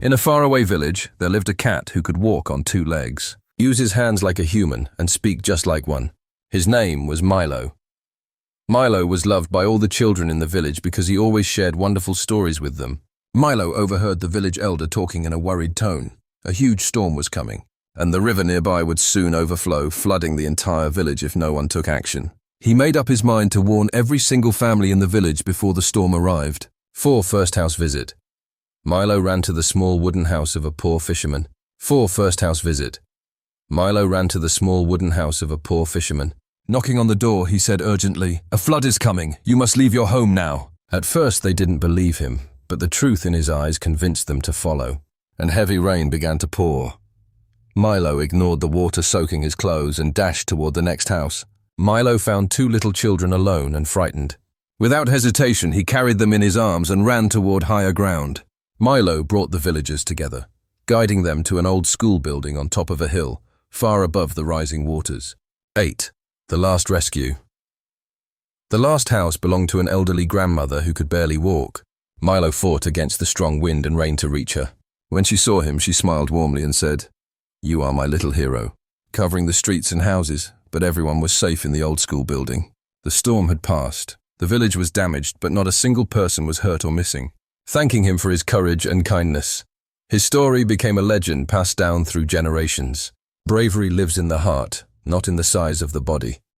In a faraway village, there lived a cat who could walk on two legs, use his hands like a human, and speak just like one. His name was Milo. Milo was loved by all the children in the village because he always shared wonderful stories with them. Milo overheard the village elder talking in a worried tone. A huge storm was coming, and the river nearby would soon overflow, flooding the entire village if no one took action. He made up his mind to warn every single family in the village before the storm arrived. First house visit. Milo ran to the small wooden house of a poor fisherman. First house visit. Milo ran to the small wooden house of a poor fisherman. Knocking on the door, he said urgently, "A flood is coming. You must leave your home now." At first they didn't believe him, but the truth in his eyes convinced them to follow, and heavy rain began to pour. Milo ignored the water soaking his clothes and dashed toward the next house. Milo found two little children alone and frightened. Without hesitation, he carried them in his arms and ran toward higher ground. Milo brought the villagers together, guiding them to an old school building on top of a hill, far above the rising waters. 8. The last rescue. The last house belonged to an elderly grandmother who could barely walk. Milo fought against the strong wind and rain to reach her. When she saw him, she smiled warmly and said, "You are my little hero," covering the streets and houses, but everyone was safe in the old school building. The storm had passed. The village was damaged, but not a single person was hurt or missing. Thanking him for his courage and kindness, his story became a legend passed down through generations. Bravery lives in the heart, not in the size of the body.